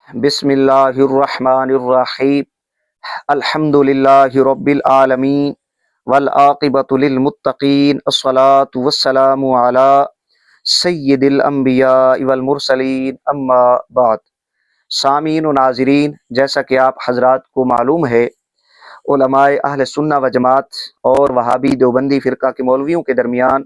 बिस्मिल्लाहिर्रहमानिर्रहीम अल्हम्दुलिल्लाहि रब्बिल आलमीन वल्आक़िबतु लिलमुत्तक़ीन अस्सलातु वस्सलामु अला सय्यिदिल अंबिया वल मुरसलीन अम्मा बाद। सामीन व नाज़रीन, जैसा कि आप हजरात को मालूम है, उलमाए अहले सुन्ना व जमात और वहाबी देवबंदी फ़िरका के मौलवियों के दरमियान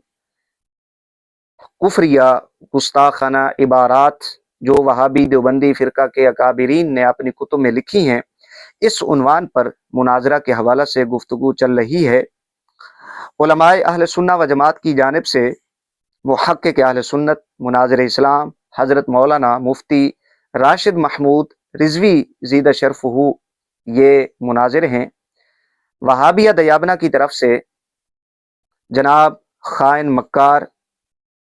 कुफ्रिया गुस्ताखाना इबारात जो वहाबी देवबंदी फ़िरका के अकाबिरीन ने अपनी कुतुब में लिखी हैं, इस उन्वान पर मुनाजरा के हवाला से गुफ्तगू चल रही है। उलमाए अहले सुन्ना व जमात की जानिब से मुहक्किक अहले सुन्नत मुनाज़िर इस्लाम हज़रत मौलाना मुफ्ती राशिद महमूद रिजवी ज़ीद शरफ़हू ये मुनाजिर हैं। वहाबिया दयाबना की तरफ से जनाब खाइन मक्कार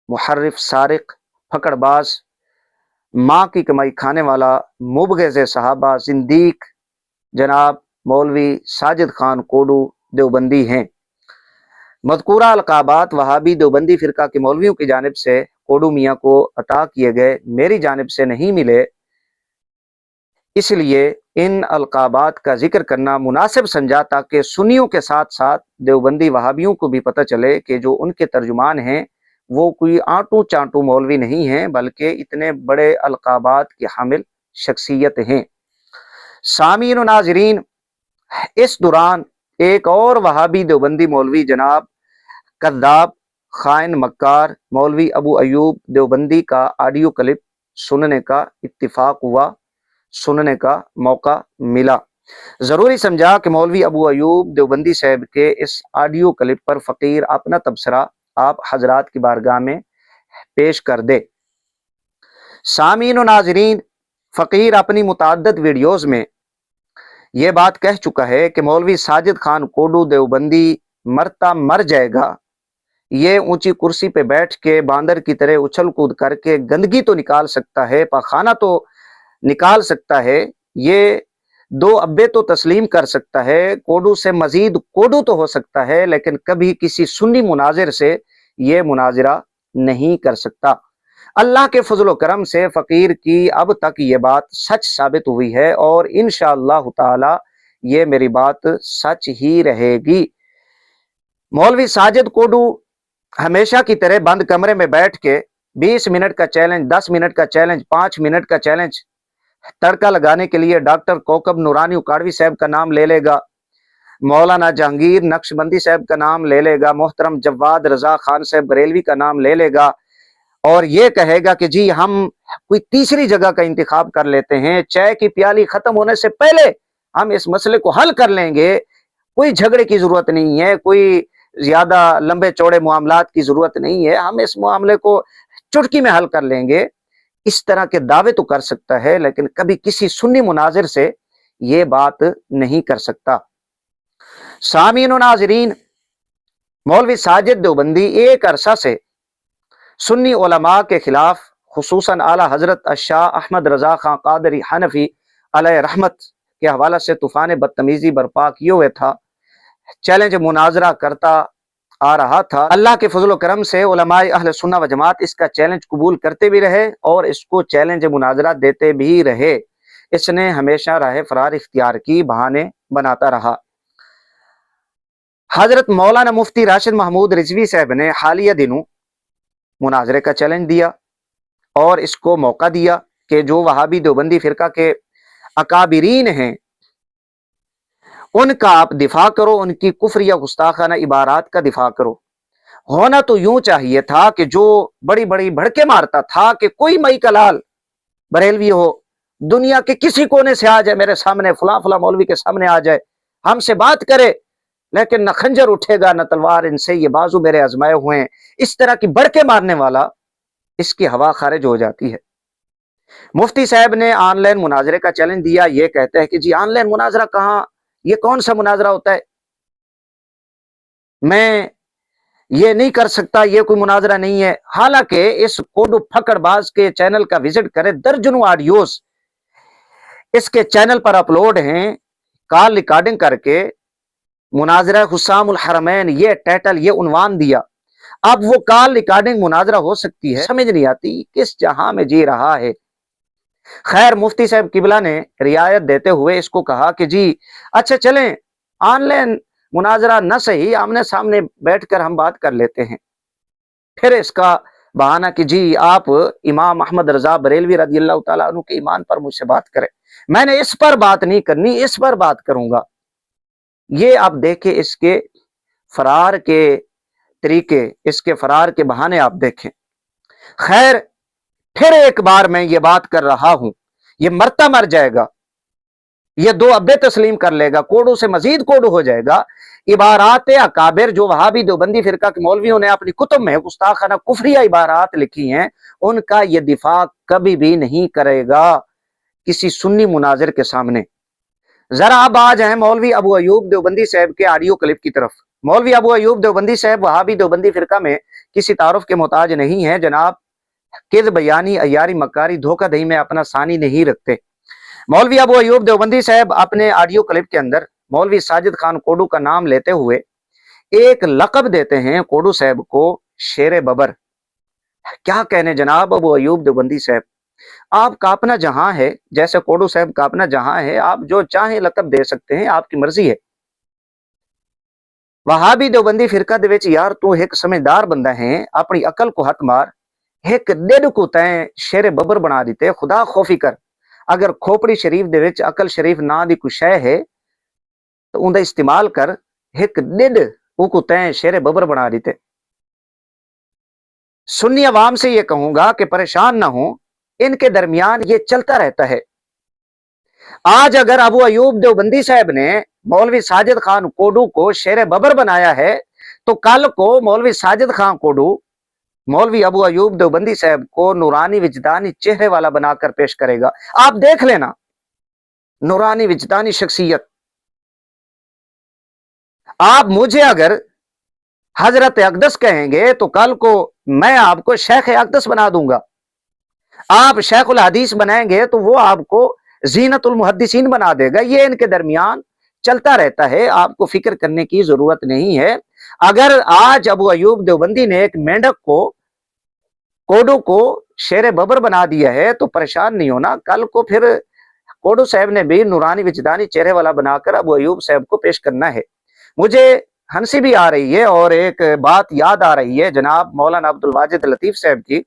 मुहर्रिफ सारिक फकड़बाज माँ की कमाई खाने वाला मुबग़िज़ सहाबा ज़िंदीक जनाब मौलवी साजिद खान कोडू देवबंदी हैं। मज़कूरा अलक़ाबात वहाबी देवबंदी फ़िरका के मौलवियों की जानिब से कोडू मियाँ को अता किए गए, मेरी जानिब से नहीं मिले, इसलिए इन अलक़ाबात का जिक्र करना मुनासिब समझा ताकि सुन्नियों के साथ साथ देवबंदी वहाबियों को भी पता चले कि जो उनके तर्जुमान हैं वो कोई आंटू चांटू मौलवी नहीं हैं, बल्कि इतने बड़े अलक़ाबात की हामिल शख्सियत हैं। सामीन व नाज़रीन, इस दौरान एक और वहाबी देवबंदी मौलवी जनाब कद्दाब खाइन मक्कार मौलवी अबू अयूब देवबंदी का ऑडियो क्लिप सुनने का इत्तिफाक हुआ, सुनने का मौका मिला। ज़रूरी समझा कि मौलवी अबू अयूब देवबंदी साहब के इस ऑडियो क्लिप पर फ़कीर अपना तबसरा आप हजरात की बारगाह में पेश कर दे। सामीन व नाज़रीन, फ़कीर अपनी मुतअद्दिद वीडियोज़ में ये बात कह चुका है कि मौलवी साजिद खान कोडू देवबंदी मरता मर जाएगा। ये ऊंची कुर्सी पे बैठ के बांदर की तरह उछल कूद करके गंदगी तो निकाल सकता है, पाखाना तो निकाल सकता है, ये दो अब्बे तो तस्लीम कर सकता है, कोडू से मजीद कोडू तो हो सकता है, लेकिन कभी किसी सुन्नी मुनाजिर से ये मुनाजिरा नहीं कर सकता। अल्लाह के फजल करम से फ़कीर की अब तक ये बात सच साबित हुई है और इंशाअल्लाह ताला ये मेरी बात सच ही रहेगी। मौलवी साजिद कोडू हमेशा की तरह बंद कमरे में बैठ के 20 मिनट का चैलेंज, 10 मिनट का चैलेंज, 5 मिनट का चैलेंज तड़का लगाने के लिए डॉक्टर कोकब नूरानी उकाड़वी साहब का नाम ले लेगा, मौलाना जहांगीर नक्शबंदी साहब का नाम ले लेगा, मोहतरम जवाद रजा खान साहब बरेलवी का नाम ले लेगा और ये कहेगा कि जी हम कोई तीसरी जगह का इंतखाब कर लेते हैं, चाय की प्याली खत्म होने से पहले हम इस मसले को हल कर लेंगे, कोई झगड़े की जरूरत नहीं है, कोई ज्यादा लंबे चौड़े मामलात की जरूरत नहीं है, हम इस मामले को चुटकी में हल कर लेंगे। इस तरह के दावे तो कर सकता है, लेकिन कभी किसी सुन्नी मुनाजिर से ये बात नहीं कर सकता। सामीन व नाज़रीन, मौलवी साजिद देवबंदी एक अरसा से सुन्नी उलमा के खिलाफ खुसूसन आला हजरत शाह अहमद रजा खां कादरी हनफी अलैहि रहमत के हवाला से तूफान बदतमीजी बर्पा किए हुए था, चैलेंज मुनाजरा करता आ रहा था। अल्लाह के फजल करम से उलमाए अहले सुन्ना व जमात इसका चैलेंज कबूल करते भी रहे और इसको चैलेंज मुनाजरा देते भी रहे। इसने हमेशा राह फरार इख्तियार की, बहाने बनाता रहा। हजरत मौलाना मुफ्ती राशिद महमूद रिजवी साहब ने हालिया दिनों मुनाजरे का चैलेंज दिया और इसको मौका दिया कि जो वहाबी देवबंदी फिरका के अकाबिरीन हैं उनका आप दिफा करो, उनकी कुफ्र या गुस्ताखाना इबारात का दिफा करो। होना तो यूं चाहिए था कि जो बड़ी बड़ी भड़के मारता था कि कोई मई का लाल बरेलवी हो, दुनिया के किसी कोने से आ जाए, मेरे सामने फला फला मौलवी के सामने आ जाए, हमसे बात करे, लेकिन न खंजर उठेगा न तलवार इनसे, ये बाजू मेरे आजमाए हुए हैं, इस तरह की भड़के मारने वाला इसकी हवा खारिज हो जाती है। मुफ्ती साहब ने ऑनलाइन मुनाजरे का चैलेंज दिया। ये कहते हैं कि जी ऑनलाइन मुनाजरा कहाँ, ये कौन सा मुनाजरा होता है, मैं ये नहीं कर सकता, ये कोई मुनाजरा नहीं है। हालांकि इस कोडू फकड़बाज के चैनल का विजिट करें, दर्जनों ऑडियोज इसके चैनल पर अपलोड हैं, कॉल रिकॉर्डिंग करके मुनाजरा हुस्सामुल हरमैन ये टाइटल, ये उन्वान दिया। अब वो कॉल रिकॉर्डिंग मुनाजरा हो सकती है, समझ नहीं आती किस जहां में जी रहा है। खैर मुफ्ती साहब किबला ने रियायत देते हुए इसको कहा कि जी अच्छा चलें, ऑनलाइन मुनाजरा न सही, आमने सामने बैठकर हम बात कर लेते हैं। फिर इसका बहाना कि जी आप इमाम अहमद रजा बरेलवी रजी अल्लाह ताला अन्हु के ईमान पर मुझसे बात करें, मैंने इस पर बात नहीं करनी, इस पर बात करूंगा। ये आप देखें इसके फरार के तरीके, इसके फरार के बहाने आप देखें। खैर फिर एक बार मैं ये बात कर रहा हूं, ये मरता मर जाएगा, ये दो अब्बे तस्लीम कर लेगा, कोडू से मजीद कोडू हो जाएगा। इबारात अकाबिर जो वहाबी देवबंदी फिरका के मौलवियों ने अपनी कुतुब में गुस्ताखाना कुफरिया इबारात लिखी हैं, उनका ये दिफा कभी भी नहीं करेगा किसी सुन्नी मुनाजिर के सामने। जरा अब आ जाए मौलवी अबू अयूब देवबंदी साहब के ऑडियो क्लिप की तरफ। मौलवी अबू अयूब देवबंदी साहब वहाबी देवबंदी फिरका में किसी तारुफ के मोहताज नहीं है जनाब। किद बयानी अयारी मकारी धोखाधड़ी में अपना सानी नहीं रखते। मौलवी अबू अयूब देवबंदी साहब अपने ऑडियो क्लिप के अंदर मौलवी साजिद खान कोडू का नाम लेते हुए एक लकब देते हैं कोडू साहब को, शेर बबर। क्या कहने जनाब अबू अयूब देवबंदी साहब, आपका अपना जहां है, जैसे कोडू साहब का अपना जहां है, आप जो चाहे लकब दे सकते हैं, आपकी मर्जी है। वहाबी देवबंदी फिरका दे विच यार तू एक समझदार बंदा है, अपनी अकल को हथ मार, एक डेढ़ को तय शेर बबर बना दीते, खुदा खौफी कर। अगर खोपड़ी शरीफ दे विच अकल शरीफ ना दी कोई शय है तो उनका इस्तेमाल कर, एक डेढ़ को तय शेर बबर बना दीते। सुन्नी अवाम से ये कहूंगा कि परेशान ना हो, इनके दरमियान ये चलता रहता है। आज अगर अबू अयूब देवबंदी साहब ने मौलवी साजिद खान कोडू को शेर बबर बनाया है, तो कल को मौलवी साजिद खान कोडू मौलवी अबू अयूब देवबंदी साहब को नूरानी विजदानी चेहरे वाला बनाकर पेश करेगा। आप देख लेना, नूरानी विजदानी शख्सियत। आप मुझे अगर हजरत अकदस कहेंगे तो कल को मैं आपको शेख अकदस बना दूंगा। आप शेखुल हदीस बनाएंगे तो वो आपको जीनतुल मुहद्दिसीन बना देगा। ये इनके दरमियान चलता रहता है, आपको फिक्र करने की जरूरत नहीं है। अगर आज अबू अयूब देवबंदी ने एक मेंढक को कोडू को शेर बबर बना दिया है तो परेशान नहीं होना, कल को फिर कोडू साहब ने भी नूरानी विजदानी चेहरे वाला बनाकर अबू अयूब साहब को पेश करना है। मुझे हंसी भी आ रही है और एक बात याद आ रही है जनाब मौलाना अब्दुल वाजिद लतीफ साहब की,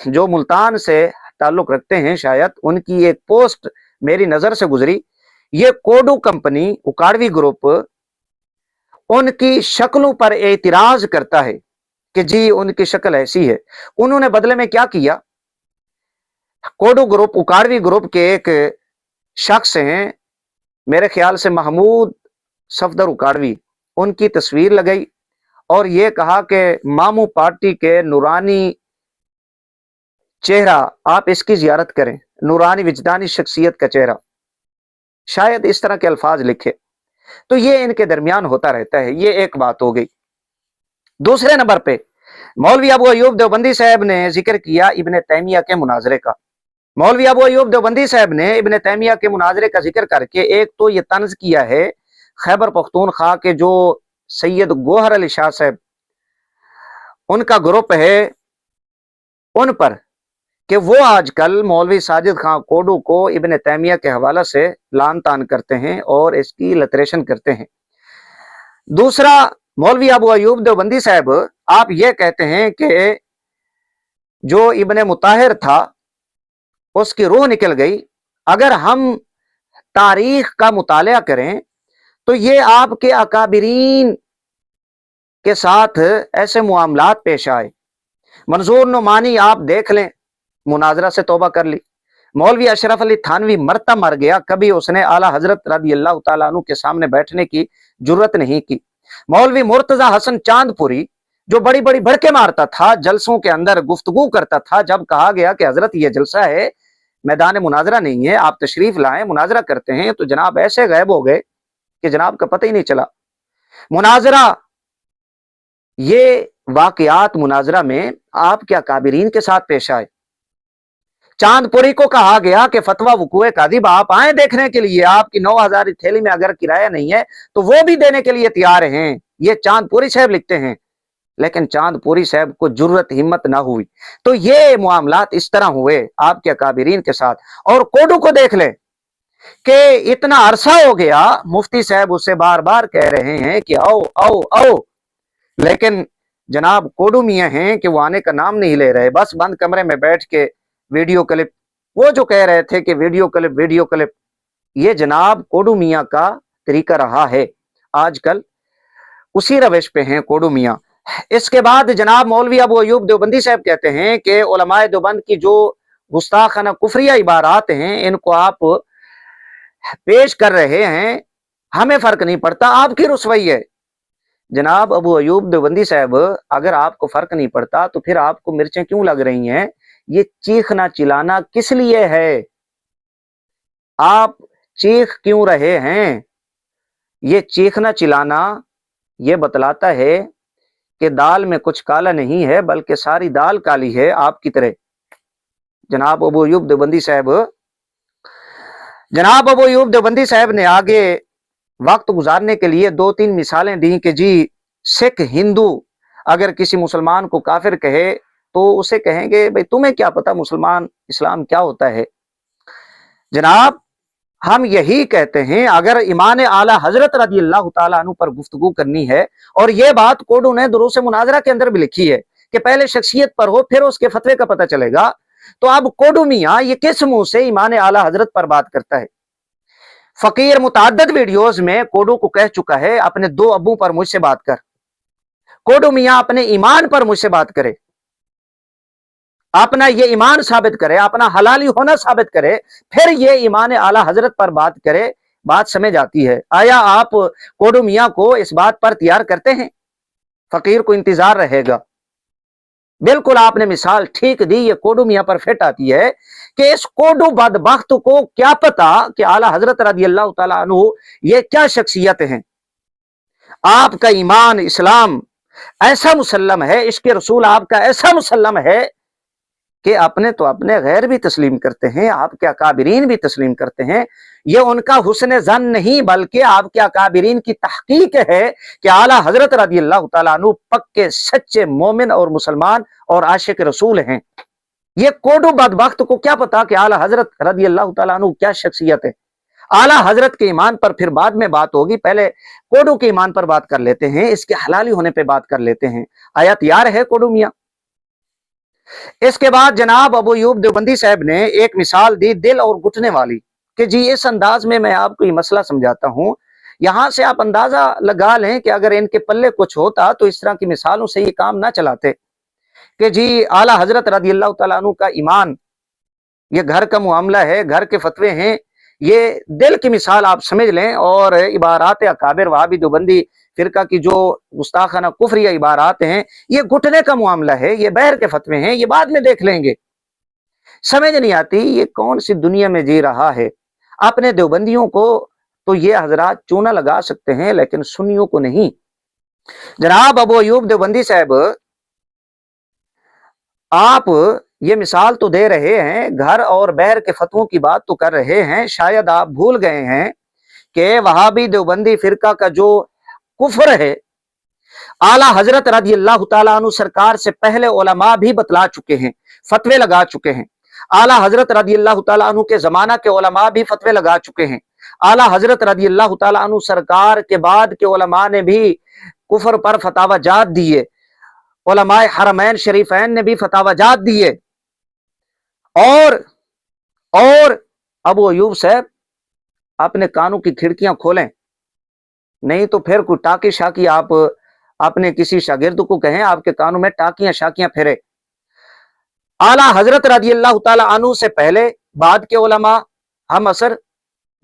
जो मुल्तान से ताल्लुक रखते हैं, शायद उनकी एक पोस्ट मेरी नजर से गुजरी। ये कोडू कंपनी उकाड़वी ग्रुप उनकी शक्लों पर एतराज करता है कि जी उनकी शक्ल ऐसी है। उन्होंने बदले में क्या किया, कोडू ग्रुप उकाड़वी ग्रुप के एक शख्स हैं, मेरे ख्याल से महमूद सफदर उकाड़वी, उनकी तस्वीर लगाई और ये कहा कि मामू पार्टी के नूरानी चेहरा आप इसकी जियारत करें, नूरानी विजदानी शख्सियत का चेहरा, शायद इस तरह के अल्फाज लिखे। तो ये इनके दरमियान होता रहता है। ये एक बात हो गई। दूसरे नंबर पे मौलवी अबू अयूब देवबंदी साहब ने जिक्र किया इब्ने तैमिया के मुनाजरे का। मौलवी अबू अयूब देवबंदी साहब ने इब्ने तैमिया के मुनाजरे का जिक्र करके एक तो ये तंज किया है खैबर पख्तूनख्वा के जो सैयद गोहर अली शाह साहब उनका ग्रुप है उन पर, कि वो आजकल मौलवी साजिद खान कोडू को इब्ने तैमिया के हवाला से लान तान करते हैं और इसकी लतरेशन करते हैं। दूसरा, मौलवी अबू अयूब देवबंदी साहब आप ये कहते हैं कि जो इब्ने मुताहिर था उसकी रूह निकल गई। अगर हम तारीख का मुताला करें तो ये आपके अकाबिरीन के साथ ऐसे मामलात पेश आए। मंजूर नुमानी आप देख लें, मुनाजरा से तौबा कर ली। मौलवी अशरफ अली थानवी मरता मर गया, कभी उसने आला हजरत रदी अल्लाह तआला अन्हु के सामने बैठने की जुर्रत नहीं की। मौलवी मुर्तजा हसन चांदपुरी जो बड़ी बड़ी भड़के मारता था, जलसों के अंदर गुफ्तगू करता था, जब कहा गया कि हजरत ये जलसा है, मैदान मुनाजरा नहीं है, आप तशरीफ लाएं मुनाजरा करते हैं, तो जनाब ऐसे गायब हो गए कि जनाब का पता ही नहीं चला। मुनाजरा, ये वाकयात मुनाजरा में आपके अकाबिरीन के साथ पेश आए। चांदपुरी को कहा गया कि फतवा वकूए कादिब आप आए देखने के लिए, आपकी 9000 थैली में अगर किराया नहीं है तो वो भी देने के लिए तैयार हैं। ये चांदपुरी साहब लिखते हैं। लेकिन चांदपुरी साहब को जुर्रत हिम्मत ना हुई। तो ये मामलात इस तरह हुए आपके अकाबिरीन के साथ। और कोडू को देख ले कि इतना अरसा हो गया, मुफ्ती साहब उससे बार बार कह रहे हैं कि आओ आओ आओ, लेकिन जनाब कोडू मियां हैं कि वो आने का नाम नहीं ले रहे, बस बंद कमरे में बैठ के वीडियो क्लिप, वो जो कह रहे थे कि वीडियो क्लिप, ये जनाब कोडू मियां का तरीका रहा है, आजकल उसी रविश पे हैं कोडू मियां। इसके बाद जनाब मौलवी अबू अयूब देवबंदी साहब कहते हैं कि उलमाए देवबंद की जो गुस्ताखाना कुफरिया इबारात हैं, इनको आप पेश कर रहे हैं, हमें फर्क नहीं पड़ता, आपकी रुसवाई है। जनाब अबू अयूब देवबंदी साहब, अगर आपको फर्क नहीं पड़ता तो फिर आपको मिर्चें क्यों लग रही हैं? ये चीखना चिल्लाना किस लिए है? आप चीख क्यों रहे हैं? ये चीखना चिल्लाना ये बतलाता है कि दाल में कुछ काला नहीं है, बल्कि सारी दाल काली है आपकी तरह। जनाब अबू अयूब देवबंदी साहब ने आगे वक्त गुजारने के लिए 2-3 मिसालें दी कि जी सिख हिंदू अगर किसी मुसलमान को काफिर कहे तो उसे कहेंगे भाई तुम्हें क्या पता मुसलमान इस्लाम क्या होता है। जनाब हम यही कहते हैं, अगर इमाम आला हजरत रज़ी अल्लाह ताला अन्हु पर गुफ्तगू करनी है, और ये बात कोडू ने दुरूस मुनाजरा के अंदर भी लिखी है कि पहले शख्सियत पर हो फिर उसके फतवे का पता चलेगा, तो अब कोडू मियां ये किस मुंह से इमाम आला हजरत पर बात करता है? फकीर मुताद्दद वीडियोस में कोडू को कह चुका है अपने 2 अब्बू पर मुझसे बात कर। कोडू मियां अपने ईमान पर मुझसे बात करे, अपना ये ईमान साबित करे, अपना हलाली होना साबित करे, फिर ये इमाम आला हजरत पर बात करे, बात समझ आती है। आया आप कोडू मियां को इस बात पर तैयार करते हैं? फकीर को इंतजार रहेगा। बिल्कुल आपने मिसाल ठीक दी, ये कोडू मियां पर फिट आती है कि इस कोडू बदबख्त को क्या पता कि आला हजरत रज़ी अल्लाह ताला अन्हु ये क्या शख्सियत हैं। आपका ईमान इस्लाम ऐसा मुसल्लम है, इश्क़ रसूल आपका ऐसा मुसल्लम है कि अपने तो अपने गैर भी तस्लीम करते हैं, आपके अकाबिरीन भी तस्लीम करते हैं। ये उनका हुस्न ज़न नहीं बल्कि आपके अकाबिरीन की तहकीक है कि आला हजरत रज़ी अल्लाह ताला अन्हु पक्के सच्चे मोमिन और मुसलमान और आशिक रसूल हैं। ये कोडू बदबख्त को क्या पता कि आला हजरत रज़ी अल्लाह ताला अन्हु क्या शख्सियत है। आला हजरत के ईमान पर फिर बाद में बात होगी, पहले कोडू के ईमान पर बात कर लेते हैं, इसके हलाली होने पर बात कर लेते हैं। आया तैयार है कोडू मियां? इसके बाद जनाब अबू अयूब देवबंदी साहब ने एक मिसाल दी दिल और घुटने वाली कि जी इस अंदाज में मैं आपको ये मसला समझाता हूं, यहां से आप अंदाजा लगा लें कि अगर इनके पल्ले कुछ होता तो इस तरह की मिसालों से ये काम ना चलाते कि जी आला हजरत रज़ी अल्लाह ताला अन्हु का ईमान ये घर का मामला है, घर के फतवे हैं, ये दिल की मिसाल आप समझ लें। और इबारात अकाबिर वहाबी देवबंदी फिरका की जो गुस्ताखाना कुफरिया इबारात हैं, ये घुटने का मामला है, ये बहर के फतवे हैं, ये बाद में देख लेंगे। समझ नहीं आती ये कौन सी दुनिया में जी रहा है। अपने देवबंदियों को तो ये हजरात चूना लगा सकते हैं लेकिन सुन्नियों को नहीं। जनाब अबू अयूब देवबंदी साहब, आप ये मिसाल तो दे रहे हैं, घर और बहर के फतवों की बात तो कर रहे हैं, शायद आप भूल गए हैं कि वहाबी देवबंदी फिरका का जो कुफर है, आला हजरत रज़ी अल्लाह ताला अन्हु सरकार से पहले उलमा भी बतला चुके हैं, फतवे लगा चुके हैं। आला हजरत रज़ी अल्लाह ताला अन्हु के जमाना के उलमा भी फतवे लगा चुके हैं। आला हजरत रज़ी अल्लाह ताला अन्हु सरकार के बाद के उलमा ने भी कुफर पर फतावा जात दिए, उलमाए हरमैन शरीफैन ने भी फतावा जात दिए। और अबू अयूब साहब अपने कानों की खिड़कियां खोलें, नहीं तो फिर कोई टाकी शाकी आप अपने किसी शागिर्द को कहें आपके कानों में टाकियां शाकियां फेरे। आला हजरत रज़ी अल्लाह ताला अन्हु से पहले बाद के उलमा हम असर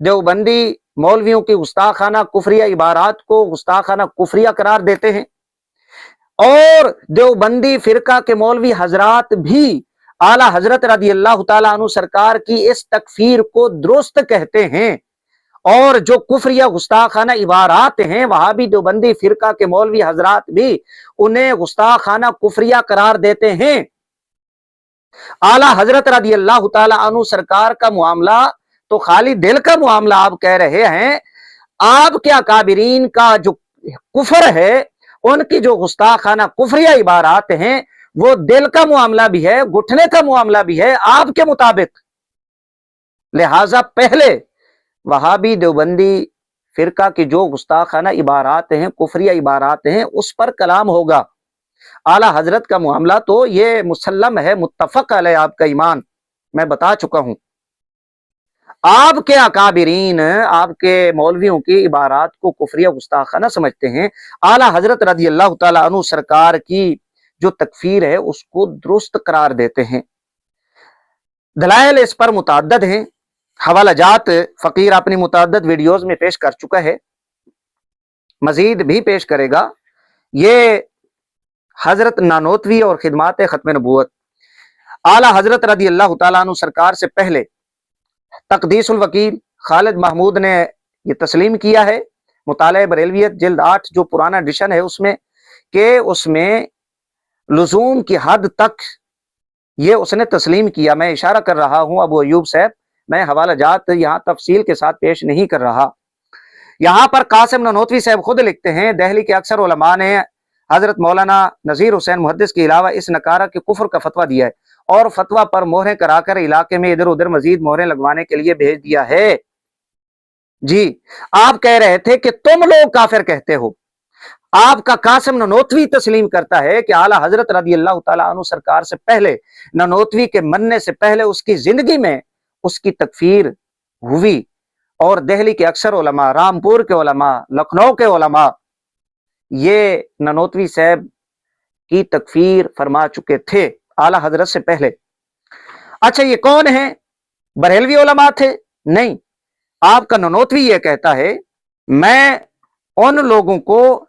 देवबंदी मौलवियों की गुस्ताखाना कुफरिया इबारात को गुस्ताखाना कुफरिया करार देते हैं, और देवबंदी फिरका के मौलवी हजरात भी आला हजरत रज़ी अल्लाह ताला अन्हु सरकार की इस तकफीर को दुरुस्त कहते हैं। और जो कुफरिया गुस्ताखाना इबारात हैं, वहां भी देवबंदी फिरका के मौलवी हजरात भी उन्हें गुस्ताखाना कुफरिया करार देते हैं। आला हजरत रज़ी अल्लाह ताला अन्हु सरकार का मामला तो खाली दिल का मामला आप कह रहे हैं, आपके अकाबिरीन का जो कुफर है उनकी जो गुस्ताखाना कुफरिया इबारात हैं वो दिल का मामला भी है, घुटने का मामला भी है आपके मुताबिक। लिहाजा पहले वहाबी देवबंदी फिरका की जो गुस्ताखाना इबारात हैं, कुफरिया इबारात हैं, उस पर कलाम होगा। आला हजरत का मामला तो ये मुसल्लम है, मुत्तफक अलैह आपका ईमान, मैं बता चुका हूं। आपके अकाबिरीन, आपके मौलवियों की इबारात को कुफरिया गुस्ताखाना समझते हैं। आला हजरत रज़ी अल्लाह तआला अन्हु सरकार की जो तकफीर है उसको दुरुस्त करार देते हैं। दलाइल इस पर मुतअद्दिद हैं, हवाला जात फकीर अपनी मुतअद्दिद वीडियोज में पेश कर चुका है, मजीद भी पेश करेगा। ये हजरत नानोतवी और खिदमात खत्म नबूवत, आला हजरत रज़ी अल्लाह तआला अन्हु सरकार से पहले तकदीसुल वकील खालिद महमूद ने ये तस्लीम किया है। मुताले बरेलवियत जिल्द 8 जो पुराना एडिशन है उसमें, कि उसमें लुजूम की हद तक ये उसने तस्लीम किया। मैं इशारा कर रहा हूं अबू अयूब साहब, मैं हवाला जात यहाँ तफसील के साथ पेश नहीं कर रहा। यहाँ पर कासिम ननोतवी साहब खुद लिखते हैं, दहली के अक्सर उलमा ने हजरत मौलाना नज़ीर हुसैन मुहद्दिस के अलावा इस नकारा के कुफर का फतवा दिया है और फतवा पर मोहरें कराकर इलाके में इधर उधर मजीद मोहरें लगवाने के लिए भेज दिया है। जी, आप कह रहे थे कि तुम लोग काफिर कहते हो। आपका कासिम ननोतवी तस्लीम करता है कि आला हजरत रज़ी अल्लाह तआला अन्हु सरकार से पहले, ननोतवी के मरने से पहले उसकी जिंदगी में उसकी तकफीर हुई और दहली के अक्सर उलमा, रामपुर के उलमा, लखनऊ के उलमा ये ननोतवी साहब की तकफीर फरमा चुके थे आला हजरत से पहले। अच्छा, ये कौन है? बरेलवी उलमा थे? नहीं, आपका ननोतवी ये कहता है, मैं उन लोगों को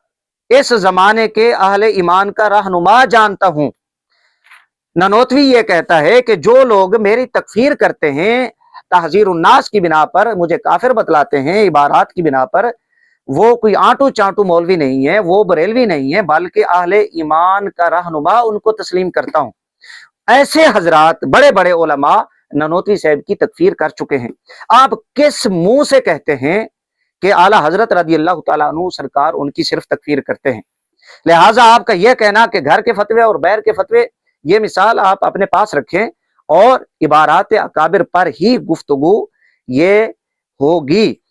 इस जमाने के अहले ईमान का रहनुमा जानता हूं। ननोतवी ये कहता है कि जो लोग मेरी तकफीर करते हैं तहजीर उन्नास की बिना पर, मुझे काफिर बतलाते हैं इबारात की बिना पर, वो कोई आंटू चांटू मौलवी नहीं है, वो बरेलवी नहीं है, बल्कि अहले ईमान का रहनुमा उनको तस्लीम करता हूं। ऐसे हजरात बड़े बड़े उलमा ननोतवी साहब की तकफीर कर चुके हैं। आप किस मुंह से कहते हैं कि आला हजरत रज़ी अल्लाह तआला अन्हु सरकार उनकी सिर्फ तकफीर करते हैं? लिहाजा आपका यह कहना कि घर के फतवे और बैर के फतवे, ये मिसाल आप अपने पास रखें और इबारात अकाबिर पर ही गुफ्तगू ये होगी।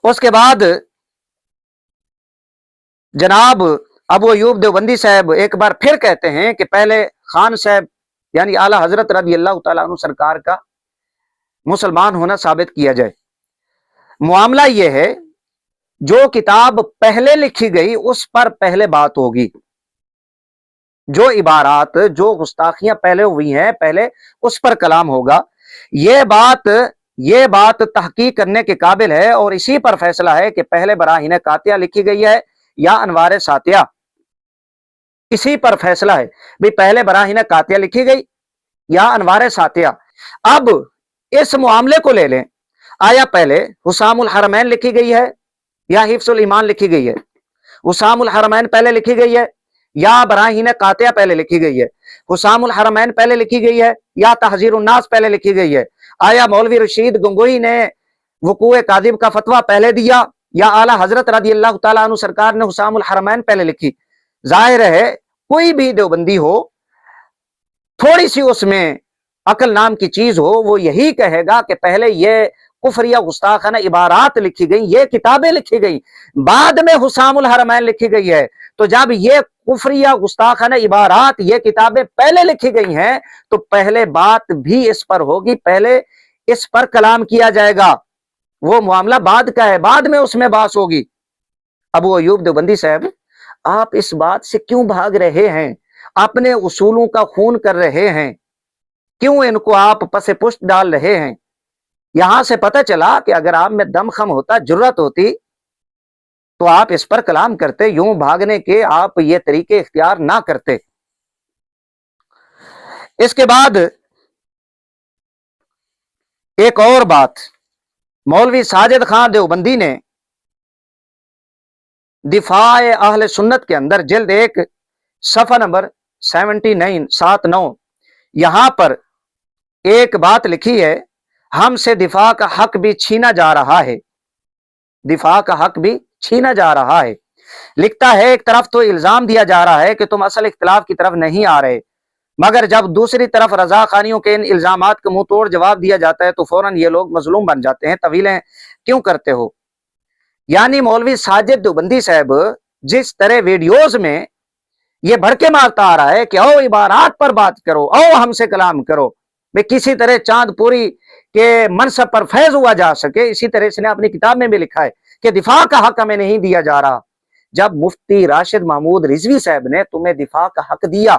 उसके बाद जनाब अबू अयूब देवबंदी साहब एक बार फिर कहते हैं कि पहले खान साहब यानी आला हजरत रज़ी अल्लाह तआला अन्हु सरकार का मुसलमान होना साबित किया जाए। मामला यह है, जो किताब पहले लिखी गई उस पर पहले बात होगी, जो इबारात, जो गुस्ताखियां पहले हुई हैं पहले उस पर कलाम होगा। ये बात तहकीक करने के काबिल है और इसी पर फैसला है कि पहले बराहीन कातिया लिखी गई है या अनवार सातिया। इसी पर फैसला है भाई, पहले बराहीन कातिया लिखी गई या अनवार सातिया। अब इस मामले को ले लें, आया पहले हुसामुल हरमैन लिखी गई है या हिफ्जुल ईमान लिखी गई है? हुसामुल हरमैन पहले लिखी गई है या बराहीन कातिया पहले लिखी गई है? हुसामुल हरमैन पहले लिखी गई है या तहजीर उन्नास पहले लिखी गई है? आया मौलवी रशीद गंगोही ने वकूए कादिब का फतवा पहले दिया या आला हजरत रज़ी अल्लाह तआला अन्हु सरकार ने हुसामुल हरमैन पहले लिखी? जाहिर है कोई भी देवबंदी हो, थोड़ी सी उसमें अकल नाम की चीज हो, वो यही कहेगा कि पहले ये कुफरिया गुस्ताखाना इबारात लिखी गई, ये किताबें लिखी गई, बाद में हुसामुल हरमैन लिखी गई है। तो जब ये कुफरिया गुस्ताखाना इबारात, ये किताबें पहले लिखी गई हैं, तो पहले बात भी इस पर होगी, पहले इस पर कलाम किया जाएगा। वो मामला बाद का है, बाद में उसमें बात होगी। अबू अयूब देवबंदी साहब, आप इस बात से क्यों भाग रहे हैं? अपने उसूलों का खून कर रहे हैं, क्यों इनको आप पसे पुष्ट डाल रहे हैं? यहां से पता चला कि अगर आप में दमखम होता, जुर्रत होती, तो आप इस पर कलाम करते, यूं भागने के आप ये तरीके इख्तियार ना करते। इसके बाद एक और बात, मौलवी साजिद खान देवबंदी ने दिफाए अहले सुन्नत के अंदर जिल्द 1 सफा नंबर 79 यहां पर एक बात लिखी है, हमसे दिफा का हक भी छीना जा रहा है, दिफा का हक भी छीना जा रहा है। लिखता है एक तरफ तो इल्जाम दिया जा रहा है कि तुम असल इख्तिलाफ की तरफ नहीं आ रहे, मगर जब दूसरी तरफ रजा खानियों के इन इल्जामात का मुंह तोड़ जवाब दिया जाता है तो फौरन ये लोग मजलूम बन जाते हैं, तवीलें क्यों करते हो। यानी मौलवी साजिद देवबंदी साहब जिस तरह वीडियोज में ये भड़के मारता आ रहा है कि आओ इबारात पर बात करो, आओ हमसे कलाम करो, वे किसी तरह चांदपुरी के मनसब पर फैज हुआ जा सके, इसी तरह इसने अपनी किताब में भी लिखा है कि दिफा का हक हमें नहीं दिया जा रहा। जब मुफ्ती राशिद महमूद रिजवी साहब ने तुम्हें दिफा का हक दिया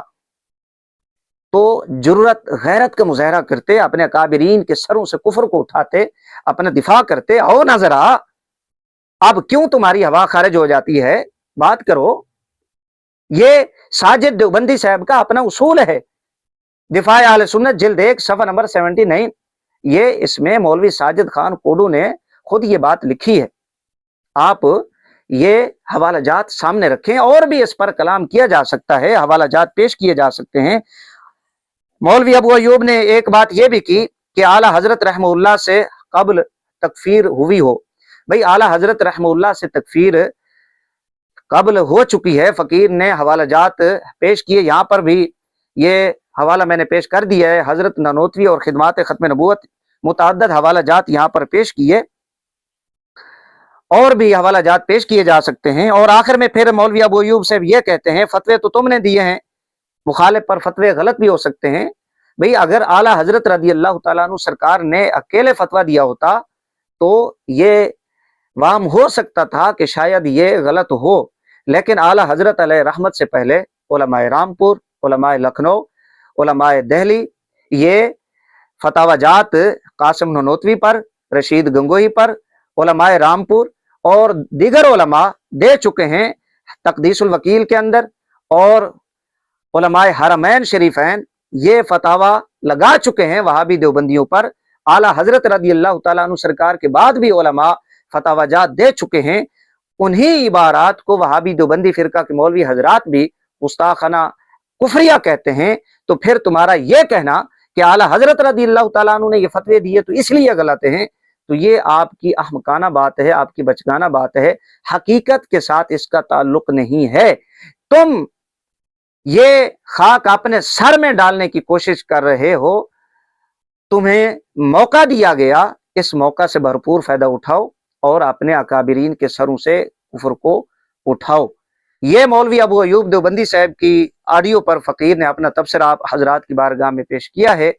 तो जुर्रत गैरत का मुजाहरा करते, अपने अकाबिरीन के सरों से कुफर को उठाते, अपना दिफा करते, आओ ना जरा, अब क्यों तुम्हारी हवा खारिज हो जाती है, बात करो। ये साजिद देवबंदी साहब का अपना उसूल है, दिफा अहले सुन्नत जिल्द 1 सफ़ा नंबर 79, ये इसमें मौलवी साजिद खान कोडू ने खुद ये बात लिखी है। आप ये हवालाजात सामने रखें, और भी इस पर कलाम किया जा सकता है, हवालाजात पेश किए जा सकते हैं। मौलवी अबू अयूब ने एक बात यह भी की कि आला हजरत रहमतुल्लाह से कब्ल तकफीर हुई हो। भाई आला हजरत रहमतुल्लाह से तकफीर कब्ल हो चुकी है, फकीर ने हवालाजात पेश किए, यहाँ पर भी ये हवाला मैंने पेश कर दिया है, हजरत ननोतवी और खिदमात खत्म नबूवत मुतअद्दिद हवालाजात यहाँ पर पेश किए, और भी हवालाजात पेश किए जा सकते हैं। और आखिर में फिर मौलवी अबू अयूब साहब ये कहते हैं फतवे तो तुमने दिए हैं, मुखालिफ पर फतवे गलत भी हो सकते हैं। भाई अगर आला हजरत रदी अल्लाह तआला अन्हु सरकार ने अकेले फतवा दिया होता तो ये वाम हो सकता था कि शायद ये गलत हो, लेकिन आला हजरत अलैहि रहमत से पहले उलमाए रामपुर, उलमाए लखनऊ, उलमाए दिल्ली, ये फतावाजात कासिम ननोतवी पर, रशीद गंगोही पर, उलमाए रामपुर और दीगर उलमा दे चुके हैं तकदीसुल वकील के अंदर, और उलमाए हरमैन शरीफैन ये फतावा लगा चुके हैं वहाबी देवबंदियों पर। आला हजरत रदी अल्लाह तआला अन्हु सरकार के बाद भी उलमा फतावाजात दे चुके हैं, उन्हीं इबारात को वहाबी देवबंदी फिरका के मौलवी हजरात भी गुस्ताखाना कुफरिया कहते हैं। तो फिर तुम्हारा यह कहना कि आला हजरत रदी अल्लाह तआला अन्हु ने ये फतवे दिए तो इसलिए गलत हैं, तो ये आपकी अहमकाना बात है, आपकी बचकाना बात है, हकीकत के साथ इसका ताल्लुक नहीं है। तुम ये खाक अपने सर में डालने की कोशिश कर रहे हो, तुम्हें मौका दिया गया, इस मौका से भरपूर फायदा उठाओ और अपने अकाबिरीन के सरों से कुफर को उठाओ। ये मौलवी अबू अयूब देवबंदी साहब की ऑडियो पर फकीर ने अपना तबसरा आप हजरात की बारगाह में पेश किया है।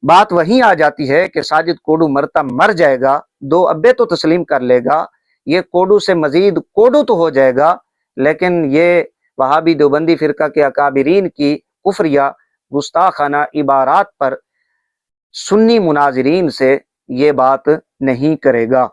बात वहीं आ जाती है कि साजिद कोडू मरता मर जाएगा, 2 अब्बे तो तस्लीम कर लेगा, ये कोडू से मजीद कोडू तो हो जाएगा, लेकिन ये वहाबी देवबंदी फिरका के अकाबिरीन की कुफरिया गुस्ताखाना इबारात पर सुन्नी मुनाजिरीन से ये बात नहीं करेगा।